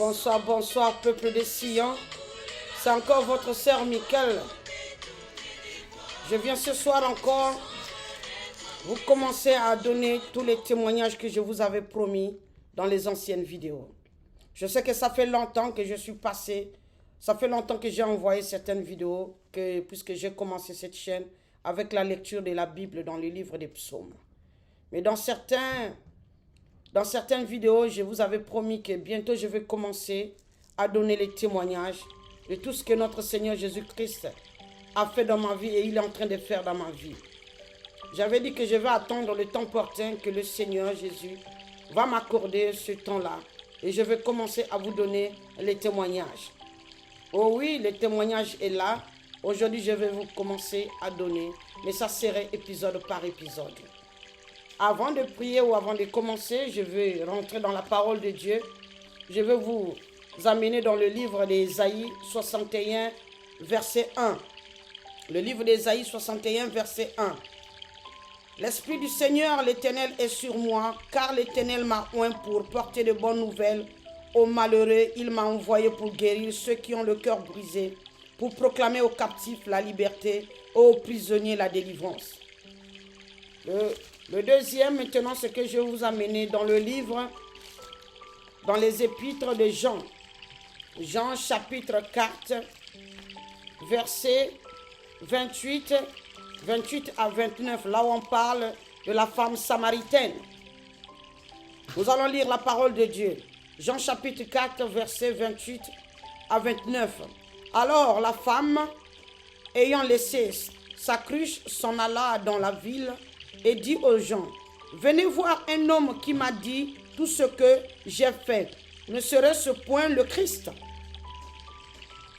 Bonsoir, bonsoir, peuple de Sion. C'est encore votre sœur Michael. Je viens ce soir encore vous commencer à donner tous les témoignages que je vous avais promis dans les anciennes vidéos. Je sais que ça fait longtemps que je suis passé, ça fait longtemps que j'ai envoyé certaines vidéos, puisque j'ai commencé cette chaîne avec la lecture de la Bible dans le livre des psaumes. Mais dans certaines vidéos, je vous avais promis que bientôt je vais commencer à donner les témoignages de tout ce que notre Seigneur Jésus-Christ a fait dans ma vie et il est en train de faire dans ma vie. J'avais dit que je vais attendre le temps opportun que le Seigneur Jésus va m'accorder ce temps-là. Et je vais commencer à vous donner les témoignages. Oh oui, le témoignage est là. Aujourd'hui, je vais vous commencer à donner. Mais ça serait épisode par épisode. Avant de prier ou avant de commencer, je vais rentrer dans la parole de Dieu. Je vais vous amener dans le livre d'Ésaïe 61, verset 1. Le livre d'Ésaïe 61, verset 1. L'Esprit du Seigneur, l'Éternel, est sur moi, car l'Éternel m'a oint pour porter de bonnes nouvelles aux malheureux. Il m'a envoyé pour guérir ceux qui ont le cœur brisé, pour proclamer aux captifs la liberté, aux prisonniers la délivrance. Le deuxième, maintenant, c'est que je vais vous amener dans le livre, dans les épîtres de Jean. Jean, chapitre 4, verset 28 à 29, là où on parle de la femme samaritaine. Nous allons lire la parole de Dieu. Jean chapitre 4, verset 28 à 29. Alors la femme, ayant laissé sa cruche, s'en alla dans la ville et dit aux gens, venez voir un homme qui m'a dit tout ce que j'ai fait. Ne serait-ce point le Christ?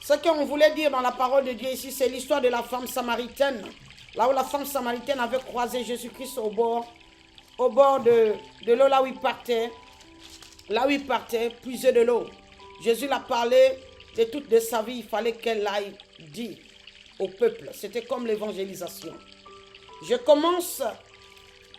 Ce qu'on voulait dire dans la parole de Dieu ici, c'est l'histoire de la femme samaritaine. Là où la femme samaritaine avait croisé Jésus-Christ au bord de l'eau, là où il partait, puiser de l'eau. Jésus l'a parlé de toute de sa vie, il fallait qu'elle aille dire au peuple. C'était comme l'évangélisation. Je commence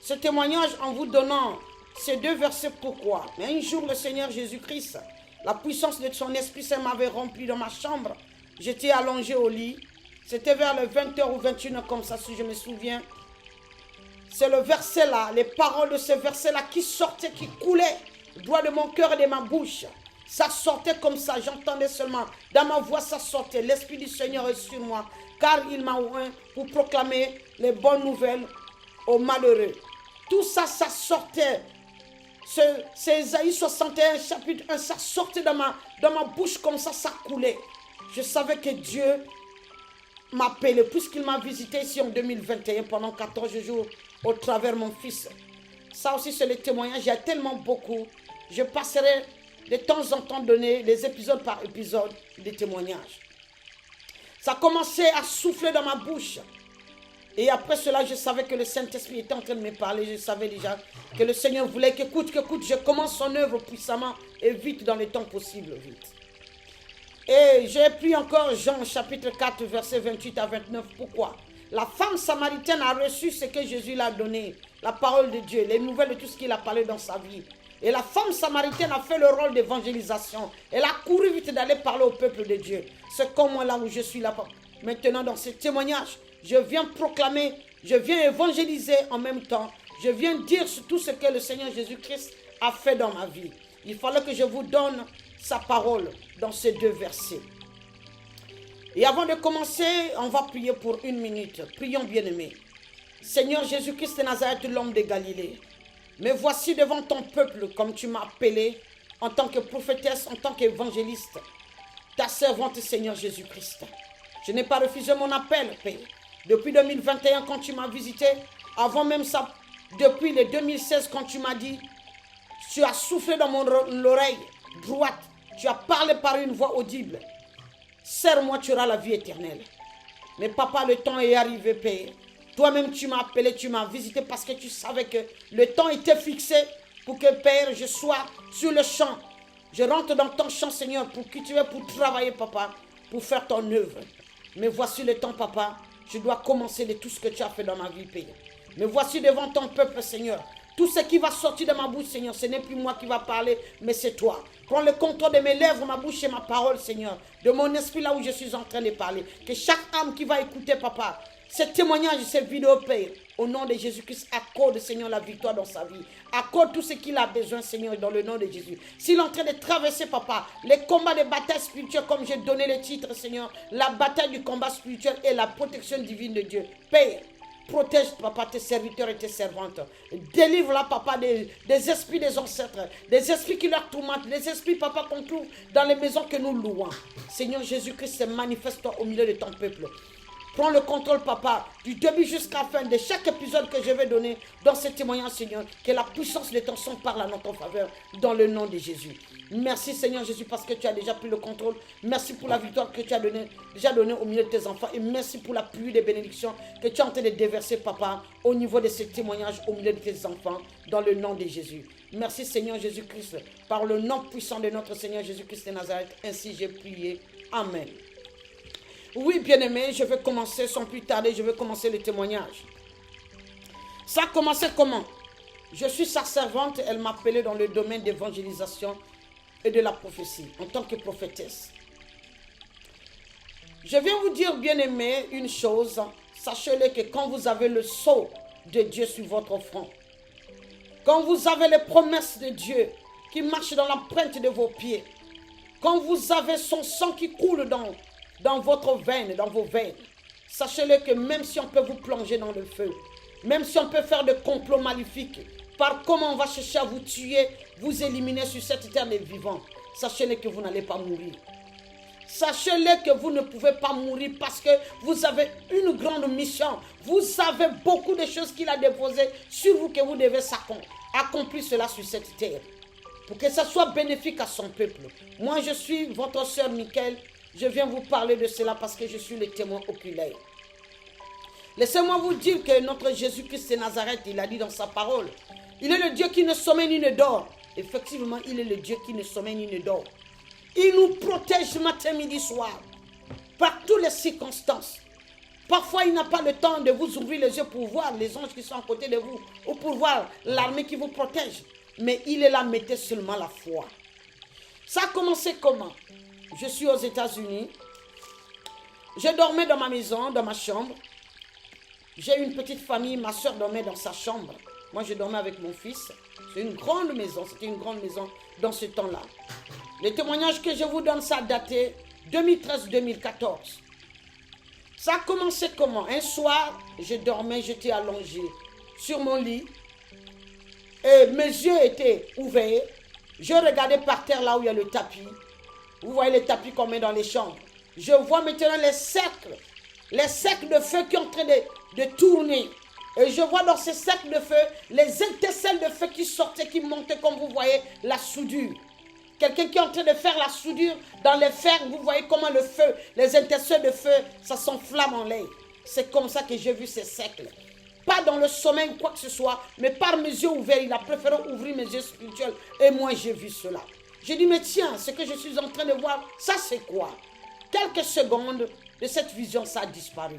ce témoignage en vous donnant ces deux versets. Pourquoi? Mais un jour, le Seigneur Jésus-Christ, la puissance de son esprit, ça m'avait rempli dans ma chambre. J'étais allongé au lit. C'était vers le 20h ou 21h comme ça, si je me souviens. C'est le verset là, les paroles de ce verset là qui sortaient, qui coulaient droit de mon cœur et de ma bouche. Ça sortait comme ça, j'entendais seulement. Dans ma voix, ça sortait. L'Esprit du Seigneur est sur moi, car il m'a oint pour proclamer les bonnes nouvelles aux malheureux. Tout ça, ça sortait. C'est Ésaïe 61, chapitre 1, ça sortait dans ma bouche comme ça, ça coulait. Je savais que Dieu m'appelait, puisqu'il m'a visité ici en 2021 pendant 14 jours au travers mon fils. Ça aussi, c'est le témoignage. Il y a tellement beaucoup. Je passerai de temps en temps donner les épisodes par épisode des témoignages. Ça commençait à souffler dans ma bouche. Et après cela, je savais que le Saint-Esprit était en train de me parler. Je savais déjà que le Seigneur voulait qu'écoute, je commence son œuvre puissamment et vite dans les temps possibles, vite. Et j'ai pris encore Jean chapitre 4 verset 28 à 29. Pourquoi? La femme samaritaine a reçu ce que Jésus l'a donné, la parole de Dieu, les nouvelles de tout ce qu'il a parlé dans sa vie. Et la femme samaritaine a fait le rôle d'évangélisation. Elle a couru vite d'aller parler au peuple de Dieu. C'est comme moi là où je suis là. Maintenant dans ce témoignage, je viens proclamer, je viens évangéliser en même temps. Je viens dire tout ce que le Seigneur Jésus-Christ a fait dans ma vie. Il fallait que je vous donne sa parole dans ces deux versets. Et avant de commencer, on va prier pour 1 minute. Prions, bien-aimés. Seigneur Jésus-Christ de Nazareth, l'homme de Galilée, me voici devant ton peuple comme tu m'as appelé en tant que prophétesse, en tant qu'évangéliste. Ta servante, Seigneur Jésus-Christ. Je n'ai pas refusé mon appel, Père. Depuis 2021, quand tu m'as visité, avant même ça, depuis le 2016, quand tu m'as dit, tu as soufflé dans mon oreille droite. Tu as parlé par une voix audible. Serre-moi, tu auras la vie éternelle. Mais papa, le temps est arrivé, Père. Toi-même, tu m'as appelé, tu m'as visité parce que tu savais que le temps était fixé pour que, Père, je sois sur le champ. Je rentre dans ton champ, Seigneur, pour cultiver, pour travailler, papa, pour faire ton œuvre. Mais voici le temps, papa. Je dois commencer de tout ce que tu as fait dans ma vie, Père. Me voici devant ton peuple, Seigneur. Tout ce qui va sortir de ma bouche, Seigneur, ce n'est plus moi qui va parler, mais c'est toi. Prends le contrôle de mes lèvres, ma bouche et ma parole, Seigneur. De mon esprit là où je suis en train de parler. Que chaque âme qui va écouter, Papa, ce témoignage, cette vidéo, Père, au nom de Jésus-Christ, accorde, Seigneur, la victoire dans sa vie. Accorde tout ce qu'il a besoin, Seigneur, dans le nom de Jésus. S'il est en train de traverser, Papa, les combats de bataille spirituelle, comme j'ai donné le titre, Seigneur, la bataille du combat spirituel et la protection divine de Dieu. Père, protège, Papa, tes serviteurs et tes servantes. Délivre-la, Papa, des esprits des ancêtres, des esprits qui leur tourmentent, des esprits, Papa, qu'on trouve dans les maisons que nous louons. Seigneur Jésus-Christ, manifeste-toi au milieu de ton peuple. Prends le contrôle, Papa, du début jusqu'à la fin de chaque épisode que je vais donner dans ce témoignage, Seigneur. Que la puissance de ton sang parle à notre faveur dans le nom de Jésus. Merci, Seigneur Jésus, parce que tu as déjà pris le contrôle. Merci pour la victoire que tu as déjà donnée au milieu de tes enfants. Et merci pour la pluie des bénédictions que tu es en train de déverser, Papa, au niveau de ce témoignage au milieu de tes enfants, dans le nom de Jésus. Merci, Seigneur Jésus-Christ, par le nom puissant de notre Seigneur Jésus-Christ de Nazareth. Ainsi j'ai prié. Amen. Oui, bien-aimé, je vais commencer sans plus tarder, je vais commencer le témoignage. Ça a commencé comment? Je suis sa servante, elle m'a appelé dans le domaine d'évangélisation et de la prophétie, en tant que prophétesse. Je viens vous dire, bien-aimé, une chose, sachez-le que quand vous avez le sceau de Dieu sur votre front, quand vous avez les promesses de Dieu qui marchent dans l'empreinte de vos pieds, quand vous avez son sang qui coule dans votre veine, dans vos veines, sachez-le que même si on peut vous plonger dans le feu, même si on peut faire des complots maléfiques, par comment on va chercher à vous tuer, vous éliminer sur cette terre des vivants, sachez-le que vous n'allez pas mourir. Sachez-le que vous ne pouvez pas mourir parce que vous avez une grande mission. Vous avez beaucoup de choses qu'il a déposées sur vous que vous devez accomplir cela sur cette terre. Pour que ça soit bénéfique à son peuple. Moi, je suis votre sœur Michael. Je viens vous parler de cela parce que je suis le témoin oculaire. Laissez-moi vous dire que notre Jésus-Christ de Nazareth, il a dit dans sa parole, il est le Dieu qui ne sommeille ni ne dort. Effectivement, il est le Dieu qui ne sommeille ni ne dort. Il nous protège matin, midi, soir, par toutes les circonstances. Parfois, il n'a pas le temps de vous ouvrir les yeux pour voir les anges qui sont à côté de vous ou pour voir l'armée qui vous protège. Mais il est là, mettez seulement la foi. Ça a commencé comment? Je suis aux États-Unis. Je dormais dans ma maison, dans ma chambre. J'ai une petite famille, ma soeur dormait dans sa chambre. Moi, je dormais avec mon fils. C'est une grande maison, c'était une grande maison dans ce temps-là. Les témoignages que je vous donne, ça a daté 2013-2014. Ça a commencé comment? Un soir, je dormais, j'étais allongé sur mon lit. Et mes yeux étaient ouverts. Je regardais par terre là où il y a le tapis. Vous voyez les tapis qu'on met dans les chambres. Je vois maintenant les cercles de feu qui sont en train de tourner. Et je vois dans ces cercles de feu les étincelles de feu qui sortaient, qui montaient, comme vous voyez, la soudure. Quelqu'un qui est en train de faire la soudure dans les fers, vous voyez comment le feu, les étincelles de feu, ça s'enflamme en l'air. C'est comme ça que j'ai vu ces cercles. Pas dans le sommeil ou quoi que ce soit, mais par mes yeux ouverts. Il a préféré ouvrir mes yeux spirituels. Et moi, j'ai vu cela. J'ai dit, mais tiens, ce que je suis en train de voir, ça c'est quoi? Quelques secondes de cette vision, ça a disparu.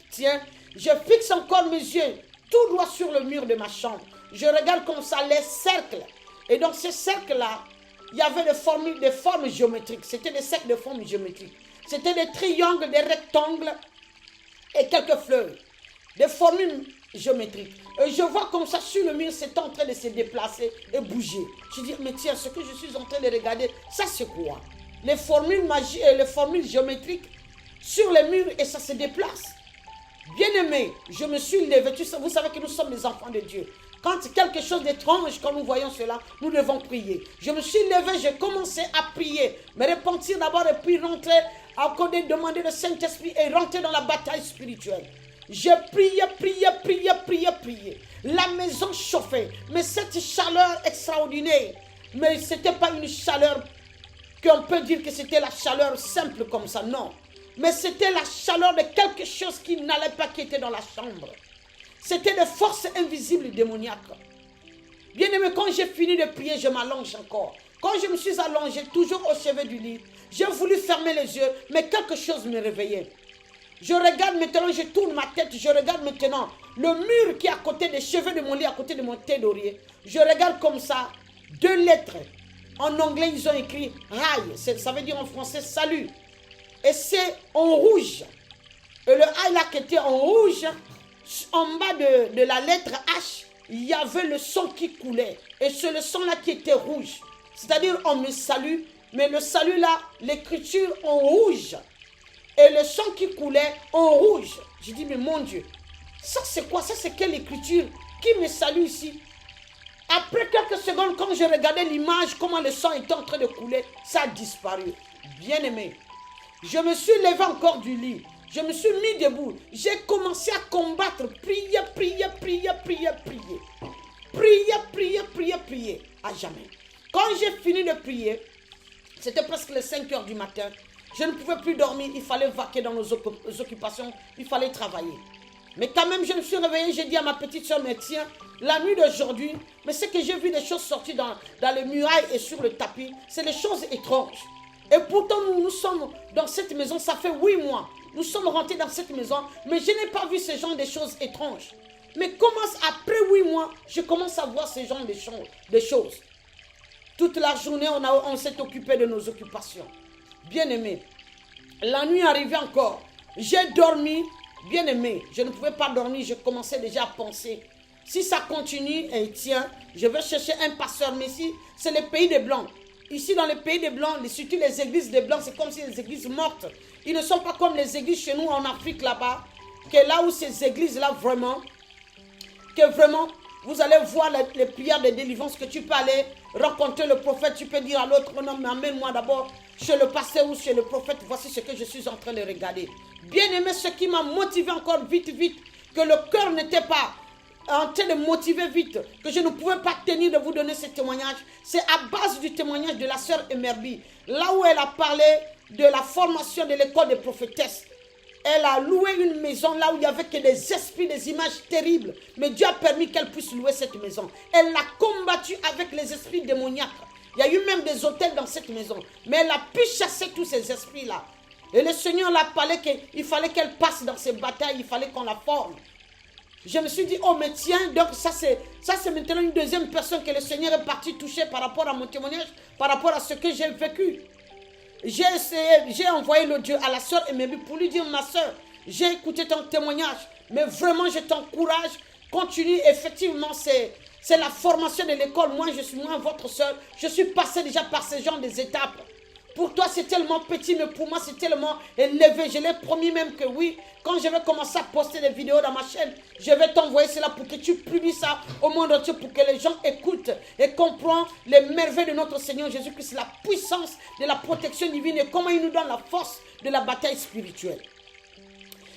Tiens, je fixe encore mes yeux tout droit sur le mur de ma chambre. Je regarde comme ça les cercles. Et dans ces cercles-là, il y avait des formes géométriques. C'était des cercles de formes géométriques. C'était des triangles, des rectangles et quelques fleurs. Des formules géométriques. Et je vois comme ça sur le mur, c'est en train de se déplacer et bouger. Je dis, mais tiens, ce que je suis en train de regarder, ça c'est quoi? Les formules magiques et les formules géométriques sur les murs et ça se déplace. Bien-aimé, je me suis levé. Vous savez que nous sommes les enfants de Dieu. Quand quelque chose d'étrange, quand nous voyons cela, nous devons prier. Je me suis levé, j'ai commencé à prier. Me repentir d'abord et puis rentrer, accorder, demander le Saint-Esprit et rentrer dans la bataille spirituelle. J'ai prié. La maison chauffait. Mais cette chaleur extraordinaire, mais ce n'était pas une chaleur qu'on peut dire que c'était la chaleur simple comme ça, non. Mais c'était la chaleur de quelque chose qui n'allait pas, qui était dans la chambre. C'était des forces invisibles démoniaques. Bien aimé, quand j'ai fini de prier, je m'allonge encore. Quand je me suis allongé, toujours au chevet du lit, j'ai voulu fermer les yeux, mais quelque chose me réveillait. Je regarde maintenant, je tourne ma tête, je regarde maintenant le mur qui est à côté des cheveux de mon lit, à côté de mon thé d'oreiller. Je regarde comme ça, 2 lettres. En anglais, ils ont écrit hi, ça veut dire en français salut. Et c'est en rouge. Et le hi là qui était en rouge, en bas de la lettre H, il y avait le sang qui coulait. Et c'est le sang là qui était rouge. C'est-à-dire on me salue, mais le salut là, l'écriture en rouge. Et le sang qui coulait en rouge. Je dis mais mon Dieu, ça c'est quoi? Ça c'est quelle écriture? Qui me salue ici? Après quelques secondes, quand je regardais l'image, comment le sang était en train de couler, ça a disparu. Bien aimé. Je me suis levé encore du lit. Je me suis mis debout. J'ai commencé à combattre. Prier, prier, prier, prier, prier. Prier, prier, prier, prier. À jamais. Quand j'ai fini de prier, c'était presque les 5 heures du matin. Je ne pouvais plus dormir. Il fallait vaquer dans nos occupations. Il fallait travailler. Mais quand même, je me suis réveillé. J'ai dit à ma petite soeur, mais tiens, la nuit d'aujourd'hui, mais c'est que j'ai vu des choses sortir dans les murailles et sur le tapis. C'est des choses étranges. Et pourtant, nous sommes dans cette maison, ça fait 8 mois. Nous sommes rentrés dans cette maison, mais je n'ai pas vu ce genre de choses étranges. Mais après 8 mois, je commence à voir ce genre de choses. Toute la journée, on s'est occupé de nos occupations. Bien aimé, la nuit arrivait encore. J'ai dormi, bien aimé. Je ne pouvais pas dormir, je commençais déjà à penser. Si ça continue, tiens, je vais chercher un pasteur. Mais ici, c'est le pays des Blancs. Ici, dans le pays des Blancs, surtout les églises des Blancs, c'est comme si les églises mortes. Ils ne sont pas comme les églises chez nous en Afrique là-bas. Que là où ces églises-là, vraiment, vous allez voir les prières de délivrance, que tu peux aller rencontrer le prophète. Tu peux dire à l'autre, oh non, mais amène-moi d'abord chez le pasteur ou chez le prophète. Voici ce que je suis en train de regarder. Bien aimé, ce qui m'a motivé encore vite, que le cœur n'était pas en train de motiver vite, que je ne pouvais pas tenir de vous donner ce témoignage. C'est à base du témoignage de la sœur Emerby, là où elle a parlé de la formation de l'école des prophétesses. Elle a loué une maison là où il n'y avait que des esprits, des images terribles. Mais Dieu a permis qu'elle puisse louer cette maison. Elle l'a combattue avec les esprits démoniaques. Il y a eu même des hôtels dans cette maison. Mais elle a pu chasser tous ces esprits-là. Et le Seigneur l'a parlé qu'il fallait qu'elle passe dans ces batailles, il fallait qu'on la forme. Je me suis dit, oh mais tiens, donc ça c'est maintenant une deuxième personne que le Seigneur est parti toucher par rapport à mon témoignage, par rapport à ce que j'ai vécu. J'ai envoyé l'audio à la soeur Emebi pour lui dire, ma soeur, j'ai écouté ton témoignage, mais vraiment je t'encourage, continue, effectivement c'est la formation de l'école, moi je suis votre soeur, je suis passé déjà par ce genre des étapes. Pour toi, c'est tellement petit, mais pour moi, c'est tellement élevé. Je l'ai promis même que oui, quand je vais commencer à poster des vidéos dans ma chaîne, je vais t'envoyer cela pour que tu publies ça au monde entier, pour que les gens écoutent et comprennent les merveilles de notre Seigneur Jésus-Christ, la puissance de la protection divine et comment il nous donne la force de la bataille spirituelle.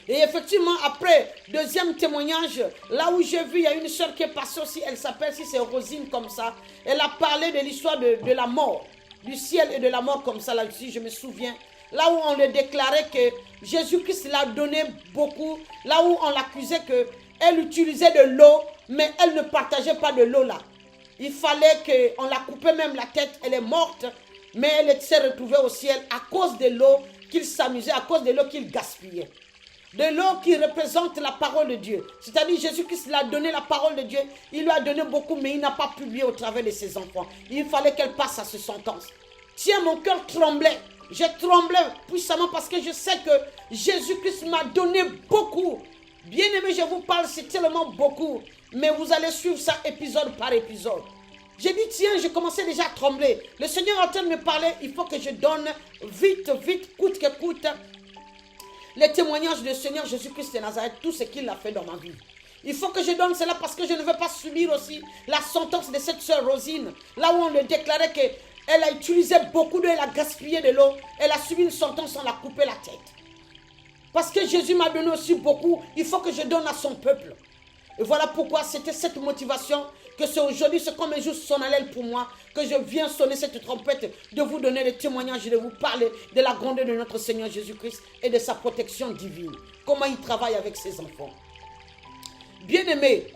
Et effectivement, après, deuxième témoignage, là où j'ai vu, il y a une soeur qui est passée aussi, elle s'appelle, si c'est Rosine comme ça, elle a parlé de l'histoire de la mort. Du ciel et de la mort comme ça, là-dessus, je me souviens. Là où on le déclarait que Jésus-Christ l'a donné beaucoup. Là où on l'accusait qu'elle utilisait de l'eau, mais elle ne partageait pas de l'eau là. Il fallait qu'on la coupait même la tête. Elle est morte, mais elle s'est retrouvée au ciel à cause de l'eau qu'il s'amusait, à cause de l'eau qu'il gaspillait. De l'eau qui représente la parole de Dieu. C'est-à-dire Jésus-Christ lui a donné la parole de Dieu. Il lui a donné beaucoup, mais il n'a pas publié au travers de ses enfants. Il fallait qu'elle passe à ce sentence. Tiens, mon cœur tremblait. Je tremblais puissamment parce que je sais que Jésus-Christ m'a donné beaucoup. Bien aimé, je vous parle, c'est tellement beaucoup. Mais vous allez suivre ça épisode par épisode. J'ai dit, tiens, je commençais déjà à trembler. Le Seigneur est en train de me parler. Il faut que je donne vite, coûte que coûte, les témoignages du Seigneur Jésus-Christ de Nazareth, tout ce qu'il a fait dans ma vie. Il faut que je donne cela parce que je ne veux pas subir aussi la sentence de cette sœur Rosine. Là où on le déclarait qu'elle a utilisé beaucoup d'eau, elle a gaspillé de l'eau. Elle a subi une sentence, on l'a coupé la tête. Parce que Jésus m'a donné aussi beaucoup, il faut que je donne à son peuple. Et voilà pourquoi c'était cette motivation que c'est aujourd'hui, c'est comme un jour solennel pour moi, que je viens sonner cette trompette, de vous donner des témoignages, de vous parler de la grandeur de notre Seigneur Jésus-Christ et de sa protection divine. Comment il travaille avec ses enfants. Bien-aimés,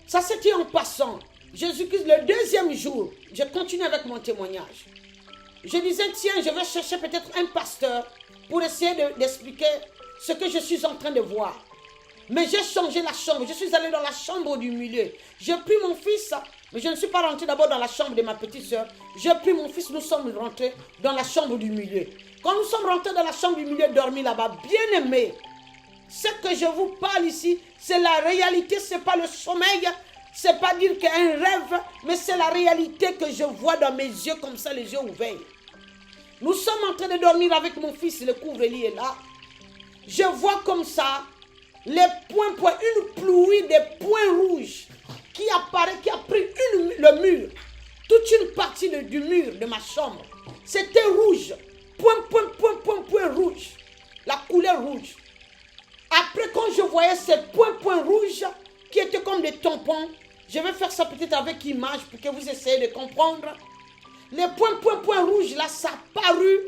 ça c'était en passant. Jésus-Christ, le deuxième jour, je continue avec mon témoignage. Je disais, tiens, je vais chercher peut-être un pasteur pour essayer d'expliquer ce que je suis en train de voir. Mais j'ai changé la chambre. Je suis allé dans la chambre du milieu. J'ai pris mon fils, mais je ne suis pas rentré d'abord dans la chambre de ma petite soeur. J'ai pris mon fils, nous sommes rentrés dans la chambre du milieu. Quand nous sommes rentrés dans la chambre du milieu, dormi là-bas, bien aimé, ce que je vous parle ici, c'est la réalité, ce n'est pas le sommeil, ce n'est pas dire qu'il y a un rêve, mais c'est la réalité que je vois dans mes yeux, comme ça, les yeux ouverts. Nous sommes en train de dormir avec mon fils, le couvre-lit est là. Je vois comme ça, les points, une pluie de points rouges qui apparaît, qui a pris le mur, toute une partie du mur de ma chambre. C'était rouge, point rouge, la couleur rouge. Après, quand je voyais ces points rouges qui étaient comme des tampons, je vais faire ça peut-être avec image pour que vous essayez de comprendre. Les points rouges là, ça a paru,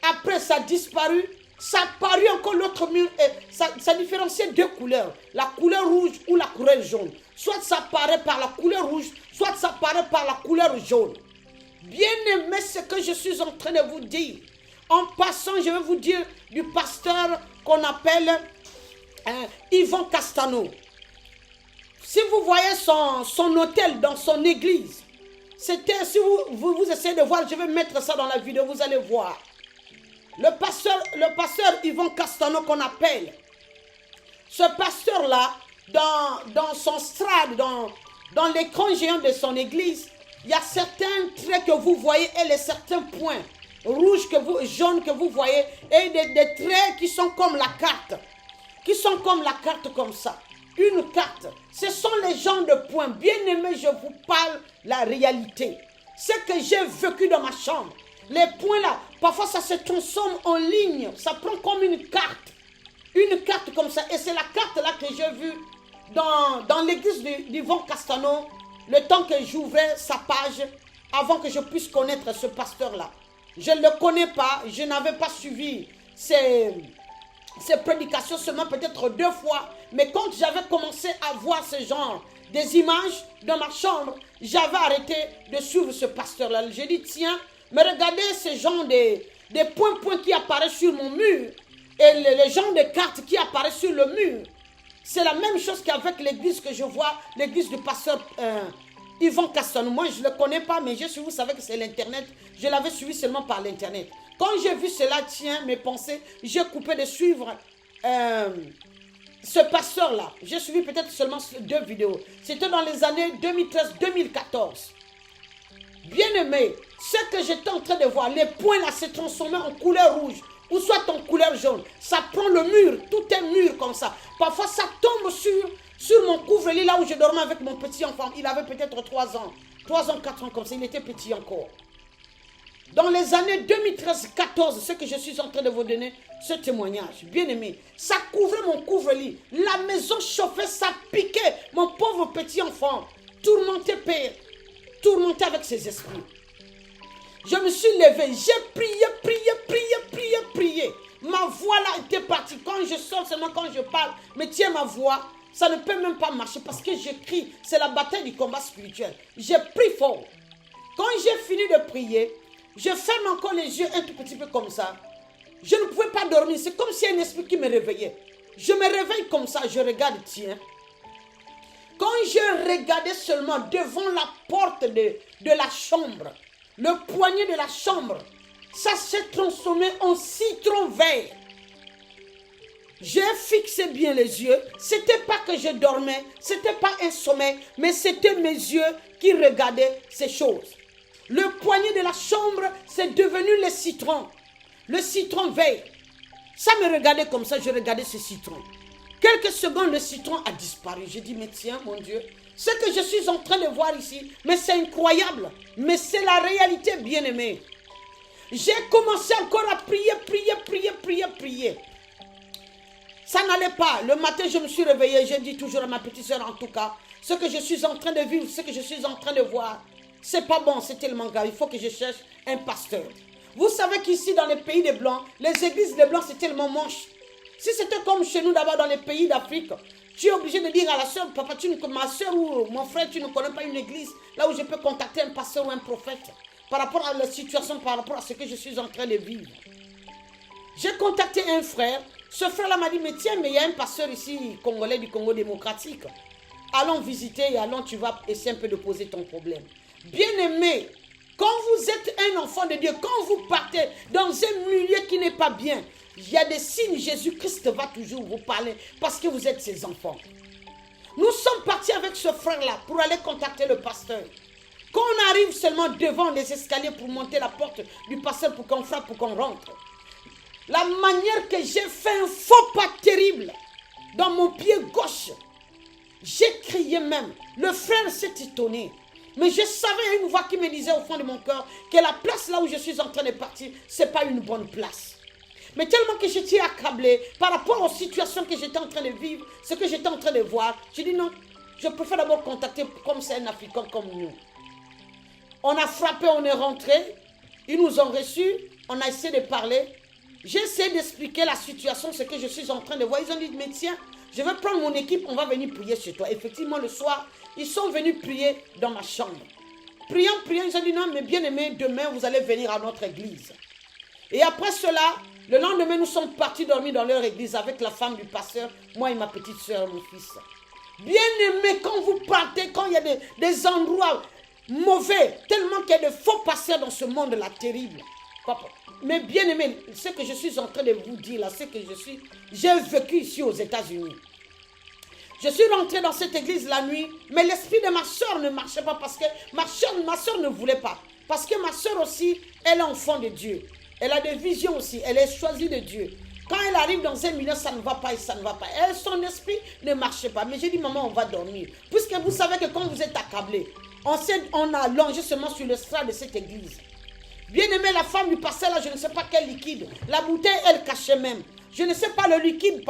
après ça a disparu. Ça a paru encore l'autre mur, ça différenciait deux couleurs, la couleur rouge ou la couleur jaune. Soit ça apparaît par la couleur rouge, soit ça apparaît par la couleur jaune. Bien aimé, ce que je suis en train de vous dire. En passant, je vais vous dire du pasteur qu'on appelle Yvon Castano. Si vous voyez son hôtel dans son église, c'était, si vous essayez de voir, je vais mettre ça dans la vidéo, vous allez voir. Le pasteur Yvon Castano qu'on appelle, ce pasteur-là, dans son strade, dans l'écran géant de son église, il y a certains traits que vous voyez et les certains points rouges, jaunes que vous voyez, et des traits qui sont comme la carte, comme ça. Une carte, ce sont les genres de points. Bien aimé, je vous parle la réalité. Ce que j'ai vécu dans ma chambre. Les points là, parfois ça se transforme en ligne, ça prend comme une carte comme ça. Et c'est la carte là que j'ai vue dans l'église d'Yvon Castano, le temps que j'ouvrais sa page, avant que je puisse connaître ce pasteur là. Je ne le connais pas, je n'avais pas suivi ses prédications seulement peut-être 2 fois, mais quand j'avais commencé à voir ce genre des images dans ma chambre, j'avais arrêté de suivre ce pasteur là. J'ai dit tiens, mais regardez ce genre des points qui apparaissent sur mon mur et le genre de cartes qui apparaissent sur le mur. C'est la même chose qu'avec l'église que je vois, l'église du pasteur Yvon Castano. Moi, je ne le connais pas, mais vous savez que c'est l'Internet. Je l'avais suivi seulement par l'Internet. Quand j'ai vu cela, tiens, mes pensées, j'ai coupé de suivre ce pasteur-là. J'ai suivi peut-être seulement 2 vidéos. C'était dans les années 2013-2014. Bien aimé, ce que j'étais en train de voir, les points là se transformaient en couleur rouge ou soit en couleur jaune. Ça prend le mur, tout est mur comme ça. Parfois ça tombe sur mon couvre-lit là où je dormais avec mon petit enfant. Il avait peut-être 3 ans, 4 ans comme ça, il était petit encore. Dans les années 2013-14, ce que je suis en train de vous donner, ce témoignage, bien aimé, ça couvrait mon couvre-lit. La maison chauffait, ça piquait. Mon pauvre petit enfant, tourmenté avec ses esprits. Je me suis levé, j'ai prié. Ma voix là était partie. Quand je sors, seulement quand je parle, mais tiens ma voix, ça ne peut même pas marcher parce que je crie. C'est la bataille du combat spirituel. J'ai pris fort. Quand j'ai fini de prier, je ferme encore les yeux un tout petit peu comme ça. Je ne pouvais pas dormir. C'est comme si un esprit qui me réveillait. Je me réveille comme ça, je regarde, tiens. Quand je regardais seulement devant la porte de la chambre, le poignet de la chambre, ça s'est transformé en citron vert. J'ai fixé bien les yeux. C'était pas que je dormais, c'était pas un sommeil, mais c'était mes yeux qui regardaient ces choses. Le poignet de la chambre, c'est devenu le citron vert. Ça me regardait comme ça, je regardais ce citron. Quelques secondes, le citron a disparu. J'ai dit, mais tiens, mon Dieu, ce que je suis en train de voir ici, mais c'est incroyable. Mais c'est la réalité, bien-aimée. J'ai commencé encore à prier. Ça n'allait pas. Le matin, je me suis réveillée. J'ai dit toujours à ma petite soeur, en tout cas, ce que je suis en train de vivre, ce que je suis en train de voir, c'est pas bon, c'est tellement grave. Il faut que je cherche un pasteur. Vous savez qu'ici, dans les pays des Blancs, les églises des Blancs, c'est tellement moche. Si c'était comme chez nous d'abord dans les pays d'Afrique, tu es obligé de dire à la soeur, papa, ma soeur ou mon frère, tu ne connais pas une église là où je peux contacter un pasteur ou un prophète par rapport à la situation, par rapport à ce que je suis en train de vivre. J'ai contacté un frère, Ce frère-là m'a dit, mais tiens, mais il y a un pasteur ici, congolais du Congo démocratique. Allons visiter et allons, tu vas essayer un peu de poser ton problème. Bien-aimé, quand vous êtes un enfant de Dieu, quand vous partez dans un milieu qui n'est pas bien, il y a des signes, Jésus-Christ va toujours vous parler parce que vous êtes ses enfants. Nous sommes partis avec ce frère-là pour aller contacter le pasteur. Quand on arrive seulement devant les escaliers pour monter la porte du pasteur pour qu'on frappe, pour qu'on rentre, la manière que j'ai fait un faux pas terrible dans mon pied gauche, j'ai crié même. Le frère s'est étonné. Mais je savais une voix qui me disait au fond de mon cœur que la place là où je suis en train de partir, ce n'est pas une bonne place. Mais tellement que j'étais accablé par rapport aux situations que j'étais en train de vivre, ce que j'étais en train de voir, j'ai dit non, je préfère d'abord contacter comme c'est un Africain comme nous. On a frappé, on est rentré, ils nous ont reçus, on a essayé de parler. J'ai essayé d'expliquer la situation, ce que je suis en train de voir. Ils ont dit, mais tiens, je vais prendre mon équipe, on va venir prier chez toi. Effectivement, le soir, ils sont venus prier dans ma chambre. Priant, ils ont dit, non, mais bien aimé, demain, vous allez venir à notre église. Et après cela, le lendemain, nous sommes partis dormir dans leur église avec la femme du pasteur, moi et ma petite soeur, mon fils. Bien aimé, quand vous partez, quand il y a des endroits mauvais, tellement qu'il y a de faux pasteurs dans ce monde-là, terrible. Papa. Mais bien aimé, ce que je suis en train de vous dire là, c'est que j'ai vécu ici aux États-Unis. Je suis rentré dans cette église la nuit, mais l'esprit de ma soeur ne marchait pas parce que ma soeur ne voulait pas. Parce que ma soeur aussi, elle est enfant de Dieu. Elle a des visions aussi, elle est choisie de Dieu. Quand elle arrive dans un milieu, ça ne va pas et ça ne va pas. Elle, son esprit ne marchait pas. Mais j'ai dit, maman, on va dormir. Puisque vous savez que quand vous êtes accablé, on a allongé seulement sur le strat de cette église. Bien aimé, la femme du pasteur là, je ne sais pas quel liquide. La bouteille, elle cachait même. Je ne sais pas le liquide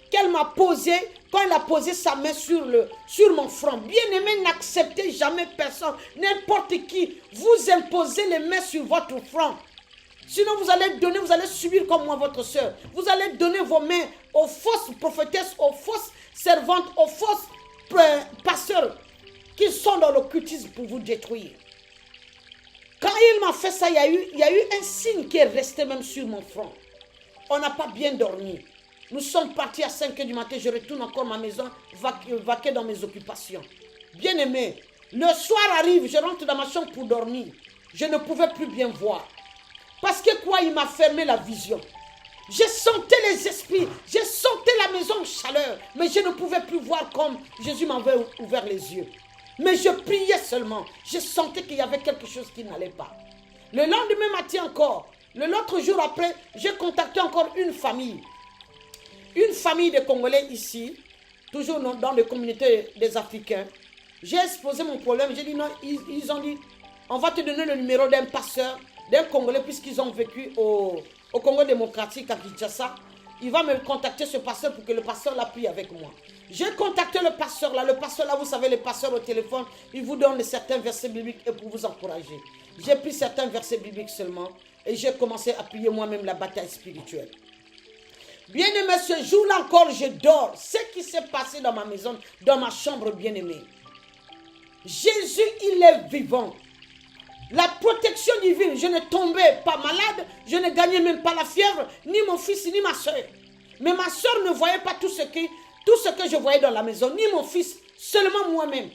qu'elle m'a posé quand elle a posé sa main sur mon front. Bien aimé, n'acceptez jamais personne, n'importe qui, vous imposez les mains sur votre front. Sinon, vous allez subir comme moi, votre soeur. Vous allez donner vos mains aux fausses prophétesses, aux fausses servantes, aux fausses pasteurs qui sont dans l'occultisme pour vous détruire. Quand il m'a fait ça, il y a eu un signe qui est resté même sur mon front. On n'a pas bien dormi. Nous sommes partis à 5 h du matin, je retourne encore à ma maison, vaquer dans mes occupations. Bien aimé, le soir arrive, je rentre dans ma chambre pour dormir. Je ne pouvais plus bien voir. Parce que quoi, il m'a fermé la vision. Je sentais les esprits, je sentais la maison en chaleur, mais je ne pouvais plus voir comme Jésus m'avait ouvert les yeux. Mais je priais seulement. Je sentais qu'il y avait quelque chose qui n'allait pas. Le lendemain matin encore, l'autre jour après, j'ai contacté encore une famille. Une famille de Congolais ici, toujours dans les communautés des Africains. J'ai exposé mon problème. J'ai dit non, ils ont dit, on va te donner le numéro d'un pasteur, d'un Congolais, puisqu'ils ont vécu au Congo démocratique à Kinshasa. Il va me contacter ce pasteur pour que le pasteur la prie avec moi. J'ai contacté le pasteur là. Le pasteur là, vous savez, le pasteur au téléphone, il vous donne certains versets bibliques et pour vous encourager. J'ai pris certains versets bibliques seulement et j'ai commencé à prier moi-même la bataille spirituelle. Bien-aimé, ce jour-là encore, je dors. Ce qui s'est passé dans ma maison, dans ma chambre, bien-aimé. Jésus, il est vivant. La protection divine, je ne tombais pas malade, je ne gagnais même pas la fièvre, ni mon fils, ni ma soeur. Mais ma soeur ne voyait pas tout ce que je voyais dans la maison, ni mon fils, seulement moi-même.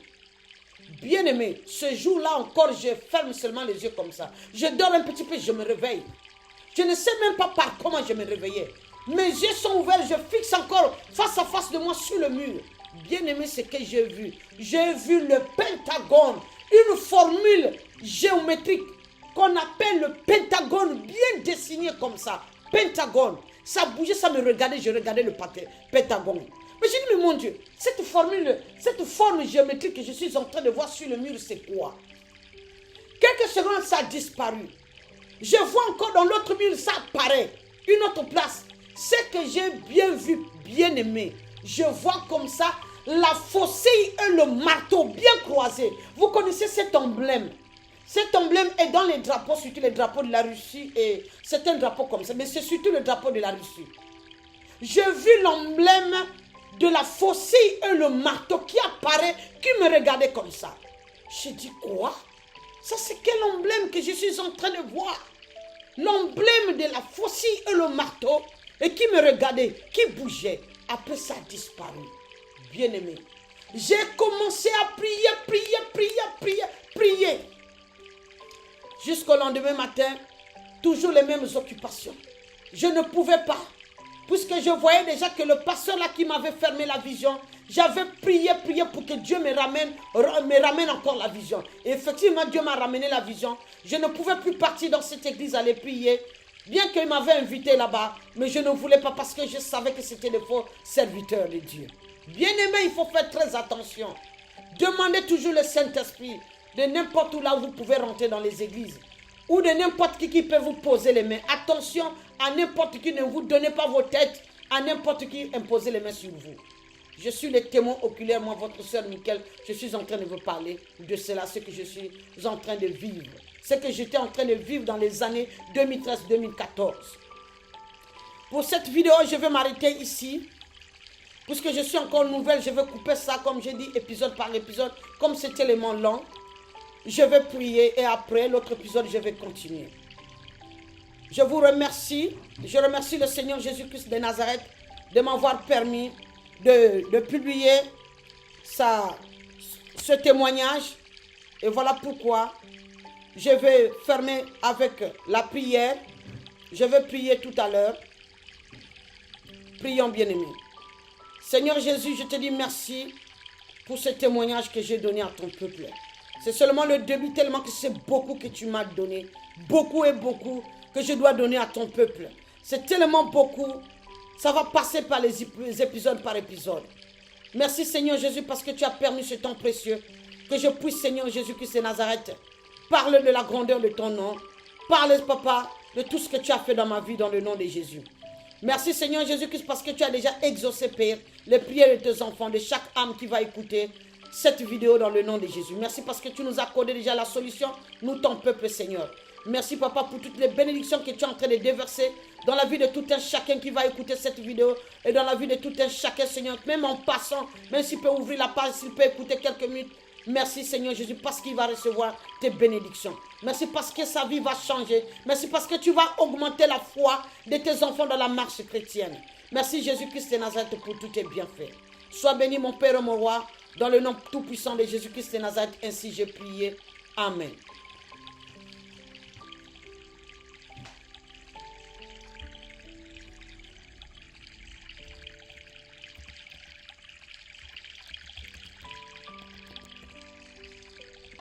Bien-aimé, ce jour-là encore, je ferme seulement les yeux comme ça. Je dors un petit peu, je me réveille. Je ne sais même pas par comment je me réveillais. Mes yeux sont ouverts, je fixe encore face à face de moi sur le mur. Bien-aimé, ce que j'ai vu. J'ai vu le pentagone, une formule géométrique qu'on appelle le pentagone, bien dessiné comme ça. Pentagone. Ça bougeait, ça me regardait, je regardais le pentagone. Mais j'ai dit, mais mon Dieu, cette forme géométrique que je suis en train de voir sur le mur, c'est quoi? Quelques secondes, ça a disparu. Je vois encore dans l'autre mur, ça apparaît. Une autre place. Ce que j'ai bien vu, bien aimé. Je vois comme ça la faucille et le marteau bien croisés. Vous connaissez cet emblème. Cet emblème est dans les drapeaux, surtout les drapeaux de la Russie. Et c'est un drapeau comme ça, mais c'est surtout le drapeau de la Russie. J'ai vu l'emblème de la faucille et le marteau qui apparaît, qui me regardait comme ça. J'ai dit quoi? Ça c'est quel emblème que je suis en train de voir? L'emblème de la faucille et le marteau et qui me regardait, qui bougeait. Après, ça a disparu. Bien-aimé, j'ai commencé à prier. Jusqu'au lendemain matin, toujours les mêmes occupations. Je ne pouvais pas, puisque je voyais déjà que le pasteur là qui m'avait fermé la vision, j'avais prié pour que Dieu me ramène encore la vision. Et effectivement, Dieu m'a ramené la vision. Je ne pouvais plus partir dans cette église aller prier, bien qu'il m'avait invité là-bas, mais je ne voulais pas parce que je savais que c'était des faux serviteurs de Dieu. Bien-aimé, il faut faire très attention. Demandez toujours le Saint-Esprit de n'importe où là où vous pouvez rentrer dans les églises. Ou de n'importe qui peut vous poser les mains. Attention à n'importe qui, ne vous donnez pas vos têtes à n'importe qui imposer les mains sur vous. Je suis le témoin oculaire, moi, votre soeur Michael, je suis en train de vous parler de cela, ce que je suis en train de vivre. Ce que j'étais en train de vivre dans les années 2013-2014. Pour cette vidéo, je vais m'arrêter ici. Puisque je suis encore nouvelle, je vais couper ça, comme j'ai dit, épisode par épisode, comme c'est tellement long. Je vais prier et après l'autre épisode, je vais continuer. Je vous remercie. Je remercie le Seigneur Jésus-Christ de Nazareth de m'avoir permis de publier ce témoignage. Et voilà pourquoi je vais fermer avec la prière. Je vais prier tout à l'heure. Prions, bien-aimés. Seigneur Jésus, je te dis merci pour ce témoignage que j'ai donné à ton peuple. C'est seulement le début, tellement que c'est beaucoup que tu m'as donné. Beaucoup et beaucoup que je dois donner à ton peuple. C'est tellement beaucoup. Ça va passer par les épisodes par épisode. Merci Seigneur Jésus parce que tu as permis ce temps précieux. Que je puisse, Seigneur Jésus-Christ de Nazareth, parler de la grandeur de ton nom. Parler, Papa, de tout ce que tu as fait dans ma vie dans le nom de Jésus. Merci Seigneur Jésus-Christ parce que tu as déjà exaucé, Père, les prières de tes enfants, de chaque âme qui va écouter cette vidéo dans le nom de Jésus. Merci parce que tu nous as accordé déjà la solution, nous ton peuple Seigneur. Merci Papa pour toutes les bénédictions que tu es en train de déverser dans la vie de tout un chacun qui va écouter cette vidéo et dans la vie de tout un chacun Seigneur, même en passant, même s'il peut ouvrir la page, s'il peut écouter quelques minutes. Merci Seigneur Jésus parce qu'il va recevoir tes bénédictions. Merci parce que sa vie va changer. Merci parce que tu vas augmenter la foi de tes enfants dans la marche chrétienne. Merci Jésus-Christ de Nazareth pour tous tes bienfaits. Sois béni mon Père et mon Roi, dans le nom tout puissant de Jésus-Christ de Nazareth, ainsi j'ai prié. Amen.